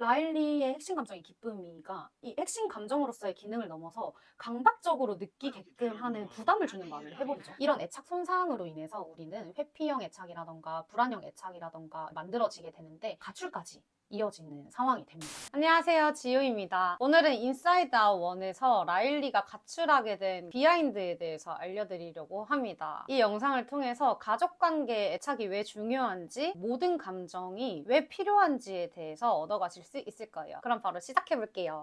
라일리의 핵심 감정이 기쁨이가 이 핵심 감정으로서의 기능을 넘어서 강박적으로 느끼게끔 하는 부담을 주는 말을 해버리죠. 이런 애착 손상으로 인해서 우리는 회피형 애착이라던가 불안형 애착이라던가 만들어지게 되는데 가출까지 이어지는 상황이 됩니다. 안녕하세요, 지우입니다. 오늘은 인사이드 아웃 1에서 라일리가 가출하게 된 비하인드에 대해서 알려드리려고 합니다. 이 영상을 통해서 가족관계 애착이 왜 중요한지, 모든 감정이 왜 필요한지에 대해서 얻어가실 수 있을 거예요. 그럼 바로 시작해볼게요.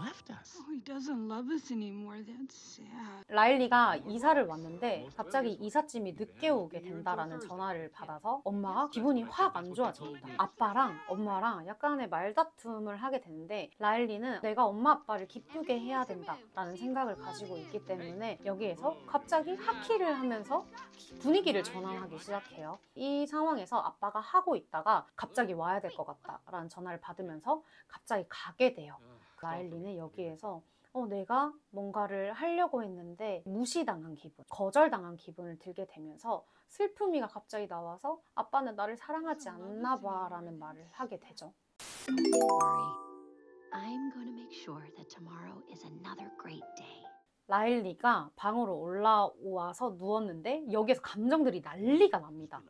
Left us. Oh, he doesn't love us anymore. That's sad. 라일리가 이사를 왔는데 갑자기 이삿짐이 늦게 오게 된다라는 전화를 받아서 엄마가 기분이 확 안 좋아집니다. 아빠랑 엄마랑 약간의 말다툼을 하게 되는데 라일리는 내가 엄마 아빠를 기쁘게 해야 된다라는 생각을 가지고 있기 때문에 여기에서 갑자기 하키를 하면서 분위기를 전환하기 시작해요. 이 상황에서 아빠가 하고 있다가 갑자기 와야 될 것 같다라는 전화를 받으면서 갑자기 가게 돼요. 라일리는 여기에서 내가 뭔가를 하려고 했는데 무시당한 기분, 거절당한 기분을 들게 되면서 슬픔이가 갑자기 나와서 아빠는 나를 사랑하지 않나 봐 라는 말을 하게 되죠. Don't worry. I'm going to make sure that tomorrow is another great day. 라일리가 방으로 올라와서 누웠는데 여기에서 감정들이 난리가 납니다.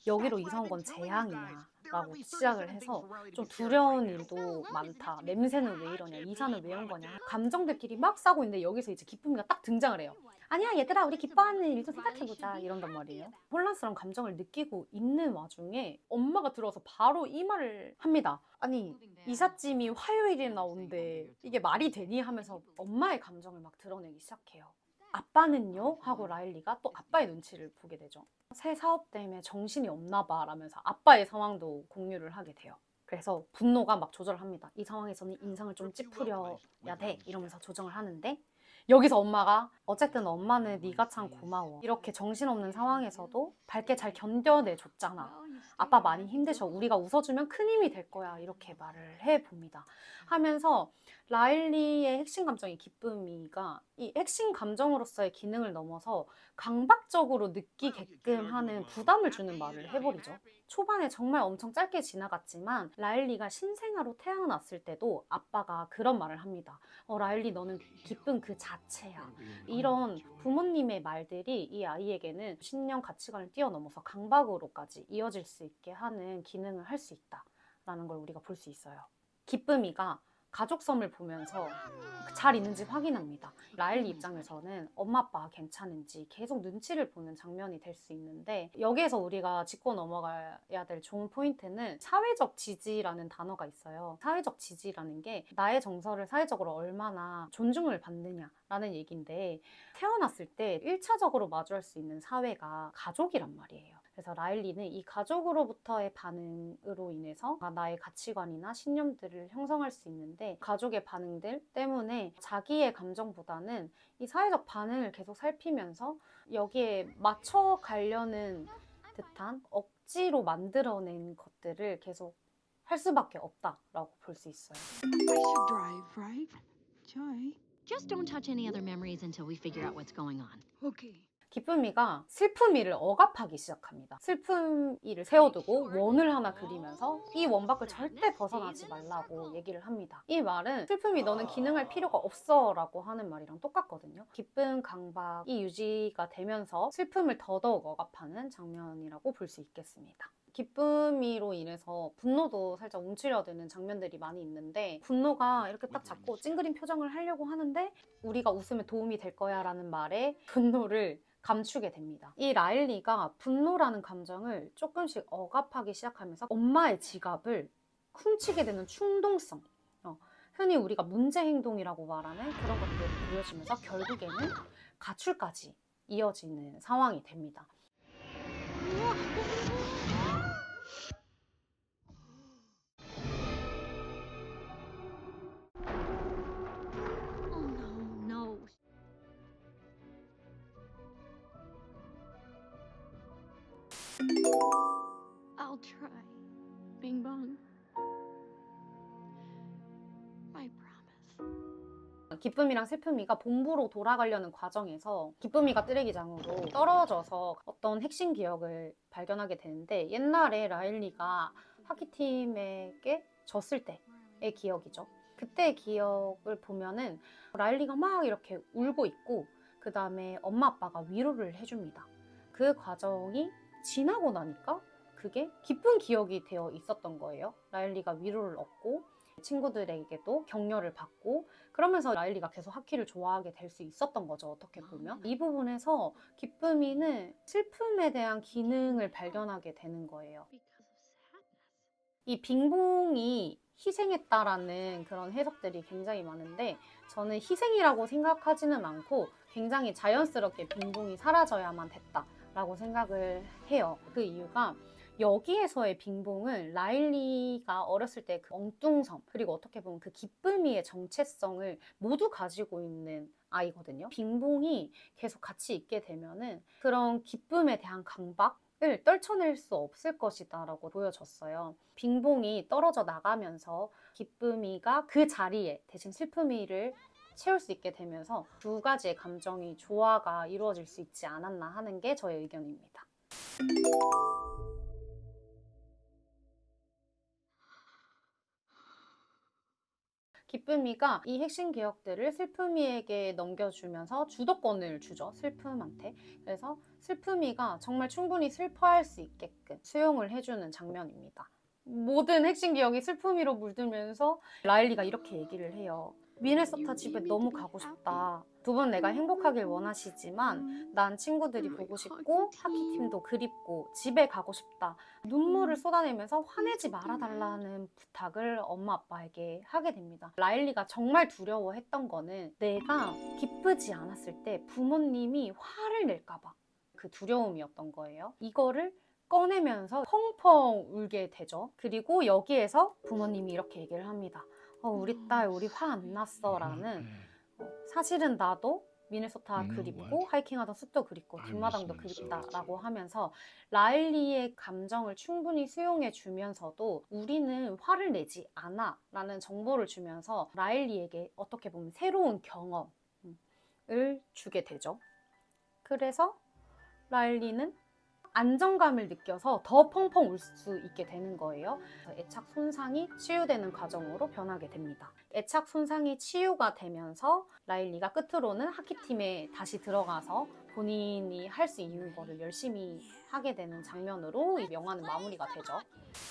여기로 이사 온 건 재앙이야 라고 시작을 해서 좀 두려운 일도 많다. 냄새는 왜 이러냐, 이사는 왜 온 거냐, 감정들끼리 막 싸우고 있는데 여기서 이제 기쁨이가 딱 등장을 해요. 아니야 얘들아, 우리 기뻐하는 일 좀 생각해보자 이런단 말이에요. 혼란스러운 감정을 느끼고 있는 와중에 엄마가 들어와서 바로 이 말을 합니다. 아니 이삿짐이 화요일에 나온대, 이게 말이 되니 하면서 엄마의 감정을 막 드러내기 시작해요. 아빠는요? 하고 라일리가 또 아빠의 눈치를 보게 되죠. 새 사업 때문에 정신이 없나 봐 라면서 아빠의 상황도 공유를 하게 돼요. 그래서 분노가 막 조절합니다. 이 상황에서는 인상을 좀 찌푸려야 돼 이러면서 조정을 하는데 여기서 엄마가 어쨌든 엄마는 네가 참 고마워. 이렇게 정신없는 상황에서도 밝게 잘 견뎌내줬잖아. 아빠 많이 힘드셔. 우리가 웃어주면 큰 힘이 될 거야. 이렇게 말을 해봅니다. 하면서 라일리의 핵심 감정이 기쁨이가 이 핵심 감정으로서의 기능을 넘어서 강박적으로 느끼게끔 하는 부담을 주는 말을 해버리죠. 초반에 정말 엄청 짧게 지나갔지만 라일리가 신생아로 태어났을 때도 아빠가 그런 말을 합니다. 라일리 너는 기쁜 그 자체야. 이런 부모님의 말들이 이 아이에게는 신념 가치관을 뛰어넘어서 강박으로까지 이어질 수 있게 하는 기능을 할 수 있다라는 걸 우리가 볼 수 있어요. 기쁨이가 가족섬을 보면서 잘 있는지 확인합니다. 라일리 입장에서는 엄마 아빠가 괜찮은지 계속 눈치를 보는 장면이 될 수 있는데 여기에서 우리가 짚고 넘어가야 될 좋은 포인트는 사회적 지지라는 단어가 있어요. 사회적 지지라는 게 나의 정서를 사회적으로 얼마나 존중을 받느냐라는 얘기인데 태어났을 때 1차적으로 마주할 수 있는 사회가 가족이란 말이에요. 그래서 라일리는 이 가족으로부터의 반응으로 인해서 나의 가치관이나 신념들을 형성할 수 있는데 가족의 반응들 때문에 자기의 감정보다는 이 사회적 반응을 계속 살피면서 여기에 맞춰가려는 듯한 억지로 만들어낸 것들을 계속 할 수밖에 없다라고 볼 수 있어요. I should drive, right? Joy. Just don't touch any other memories until we figure out what's going on. Okay. 기쁨이가 슬픔이를 억압하기 시작합니다. 슬픔이를 세워두고 원을 하나 그리면서 이 원 밖을 절대 벗어나지 말라고 얘기를 합니다. 이 말은 슬픔이 너는 기능할 필요가 없어 라고 하는 말이랑 똑같거든요. 기쁨 강박이 유지가 되면서 슬픔을 더더욱 억압하는 장면이라고 볼 수 있겠습니다. 기쁨이로 인해서 분노도 살짝 움츠려드는 장면들이 많이 있는데 분노가 이렇게 딱 잡고 찡그린 표정을 하려고 하는데 우리가 웃으면 도움이 될 거야 라는 말에 분노를 감추게 됩니다. 이 라일리가 분노라는 감정을 조금씩 억압하기 시작하면서 엄마의 지갑을 훔치게 되는 충동성, 흔히 우리가 문제 행동이라고 말하는 그런 것들을 보여주면서 결국에는 가출까지 이어지는 상황이 됩니다. Oh no, no. I'll try. Bing bong. I promise. 기쁨이랑 슬픔이가 본부로 돌아가려는 과정에서 기쁨이가 쓰레기장으로 떨어져서 어떤 핵심 기억을 발견하게 되는데 옛날에 라일리가 하키팀에게 졌을 때의 기억이죠. 그때의 기억을 보면은 라일리가 막 이렇게 울고 있고 그 다음에 엄마 아빠가 위로를 해줍니다. 그 과정이 지나고 나니까 그게 기쁜 기억이 되어 있었던 거예요. 라일리가 위로를 얻고 친구들에게도 격려를 받고 그러면서 라일리가 계속 하키를 좋아하게 될 수 있었던 거죠. 어떻게 보면 이 부분에서 기쁨이는 슬픔에 대한 기능을 발견하게 되는 거예요. 이 빙봉이 희생했다라는 그런 해석들이 굉장히 많은데 저는 희생이라고 생각하지는 않고 굉장히 자연스럽게 빙봉이 사라져야만 됐다라고 생각을 해요. 그 이유가 여기에서의 빙봉은 라일리가 어렸을 때 그 엉뚱성 그리고 어떻게 보면 그 기쁨이의 정체성을 모두 가지고 있는 아이거든요. 빙봉이 계속 같이 있게 되면은 그런 기쁨에 대한 강박을 떨쳐낼 수 없을 것이다 라고 보여졌어요. 빙봉이 떨어져 나가면서 기쁨이가 그 자리에 대신 슬픔이를 채울 수 있게 되면서 두 가지의 감정이 조화가 이루어질 수 있지 않았나 하는 게 저의 의견입니다. 기쁨이가 이 핵심 기억들을 슬픔이에게 넘겨주면서 주도권을 주죠. 슬픔한테. 그래서 슬픔이가 정말 충분히 슬퍼할 수 있게끔 수용을 해주는 장면입니다. 모든 핵심 기억이 슬픔이로 물들면서 라일리가 이렇게 얘기를 해요. 미네소타 집에 너무 가고 싶다. 두 분 내가 행복하길 원하시지만 난 친구들이 보고 싶고 하키팀도 그립고 집에 가고 싶다. 눈물을 쏟아내면서 화내지 말아달라는 부탁을 엄마 아빠에게 하게 됩니다. 라일리가 정말 두려워했던 거는 내가 기쁘지 않았을 때 부모님이 화를 낼까봐 그 두려움이었던 거예요. 이거를 꺼내면서 펑펑 울게 되죠. 그리고 여기에서 부모님이 이렇게 얘기를 합니다. 우리 딸 우리 화 안 났어 라는 사실은 나도 미네소타 그립고 하이킹하던 숲도 그립고 뒷마당도 그립다라고 하면서 라일리의 감정을 충분히 수용해 주면서도 우리는 화를 내지 않아 라는 정보를 주면서 라일리에게 어떻게 보면 새로운 경험을 주게 되죠. 그래서 라일리는 안정감을 느껴서 더 펑펑 울 수 있게 되는 거예요. 애착 손상이 치유되는 과정으로 변하게 됩니다. 애착 손상이 치유가 되면서 라일리가 끝으로는 하키팀에 다시 들어가서 본인이 할 수 있는 거를 열심히 하게 되는 장면으로 이 영화는 마무리가 되죠.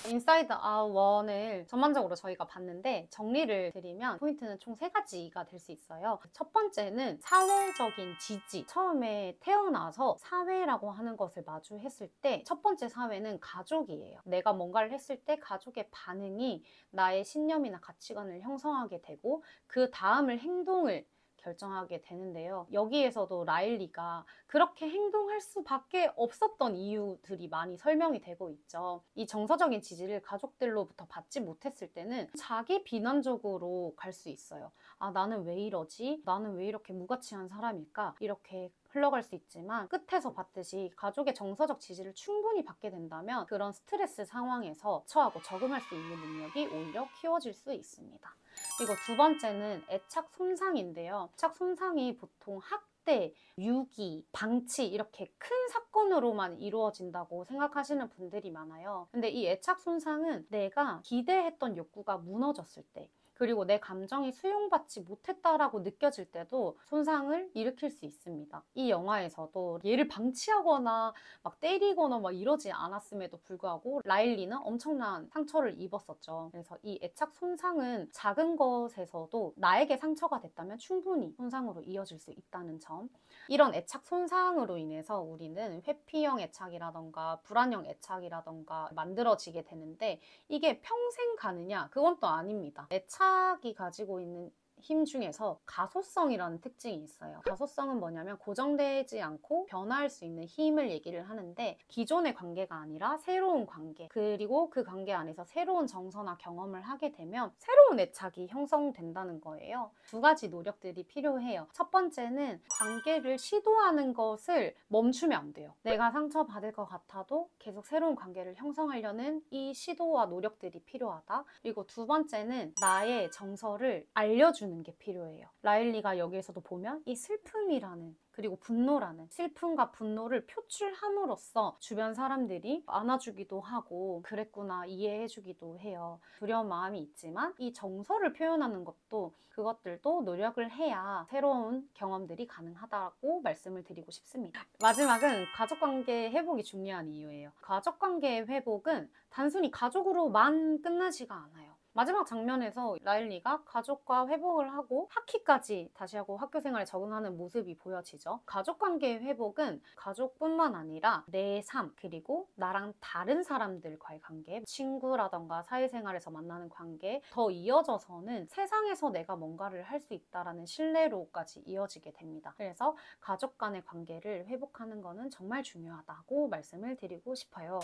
인사이드 아웃 1을 전반적으로 저희가 봤는데 정리를 드리면 포인트는 총 3가지가 될 수 있어요. 첫 번째는 사회적인 지지. 처음에 태어나서 사회라고 하는 것을 마주했을 때 첫 번째 사회는 가족이에요. 내가 뭔가를 했을 때 가족의 반응이 나의 신념이나 가치관을 형성하게 되고 그 다음을 행동을 결정하게 되는데요. 여기에서도 라일리가 그렇게 행동할 수밖에 없었던 이유들이 많이 설명이 되고 있죠. 이 정서적인 지지를 가족들로부터 받지 못했을 때는 자기 비난적으로 갈 수 있어요. 아, 나는 왜 이러지? 나는 왜 이렇게 무가치한 사람일까? 이렇게 흘러갈 수 있지만 끝에서 봤듯이 가족의 정서적 지지를 충분히 받게 된다면 그런 스트레스 상황에서 처하고 적응할 수 있는 능력이 오히려 키워질 수 있습니다. 그리고 두 번째는 애착 손상인데요. 애착 손상이 보통 학대, 유기, 방치 이렇게 큰 사건으로만 이루어진다고 생각하시는 분들이 많아요. 근데 이 애착 손상은 내가 기대했던 욕구가 무너졌을 때 그리고 내 감정이 수용받지 못했다라고 느껴질 때도 손상을 일으킬 수 있습니다. 이 영화에서도 얘를 방치하거나 막 때리거나 막 이러지 않았음에도 불구하고 라일리는 엄청난 상처를 입었었죠. 그래서 이 애착 손상은 작은 것에서도 나에게 상처가 됐다면 충분히 손상으로 이어질 수 있다는 점. 이런 애착 손상으로 인해서 우리는 회피형 애착이라던가 불안형 애착이라던가 만들어지게 되는데 이게 평생 가느냐? 그건 또 아닙니다. 애착이 가지고 있는 힘 중에서 가소성이라는 특징이 있어요. 가소성은 뭐냐면 고정되지 않고 변화할 수 있는 힘을 얘기를 하는데 기존의 관계가 아니라 새로운 관계 그리고 그 관계 안에서 새로운 정서나 경험을 하게 되면 새로운 애착이 형성된다는 거예요. 두 가지 노력들이 필요해요. 첫 번째는 관계를 시도하는 것을 멈추면 안 돼요. 내가 상처받을 것 같아도 계속 새로운 관계를 형성하려는 이 시도와 노력들이 필요하다. 그리고 두 번째는 나의 정서를 알려주는 보여주는 게 필요해요. 라일리가 여기에서도 보면 이 슬픔이라는, 그리고 분노라는, 슬픔과 분노를 표출함으로써 주변 사람들이 안아주기도 하고 그랬구나 이해해주기도 해요. 두려운 마음이 있지만 이 정서를 표현하는 것도, 그것들도 노력을 해야 새로운 경험들이 가능하다고 말씀을 드리고 싶습니다. 마지막은 가족관계 회복이 중요한 이유예요. 가족관계의 회복은 단순히 가족으로만 끝나지가 않아요. 마지막 장면에서 라일리가 가족과 회복을 하고 학기까지 다시 하고 학교 생활에 적응하는 모습이 보여지죠. 가족관계의 회복은 가족뿐만 아니라 내 삶, 그리고 나랑 다른 사람들과의 관계, 친구라던가 사회생활에서 만나는 관계, 더 이어져서는 세상에서 내가 뭔가를 할 수 있다라는 신뢰로까지 이어지게 됩니다. 그래서 가족 간의 관계를 회복하는 거는 정말 중요하다고 말씀을 드리고 싶어요.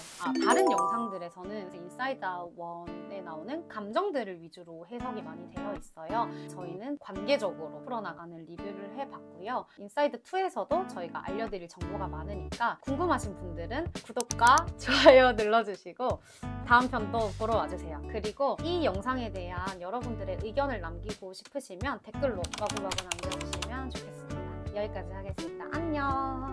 다른 영상들에서는 인사이드 아웃 1에 나오는 감정들을 위주로 해석이 많이 되어 있어요. 저희는 관계적으로 풀어나가는 리뷰를 해봤고요. 인사이드 2에서도 저희가 알려드릴 정보가 많으니까 궁금하신 분들은 구독과 좋아요 눌러주시고 다음 편도 보러 와주세요. 그리고 이 영상에 대한 여러분들의 의견을 남기고 싶으시면 댓글로 마구마구 남겨주시면 좋겠습니다. 여기까지 하겠습니다. 안녕.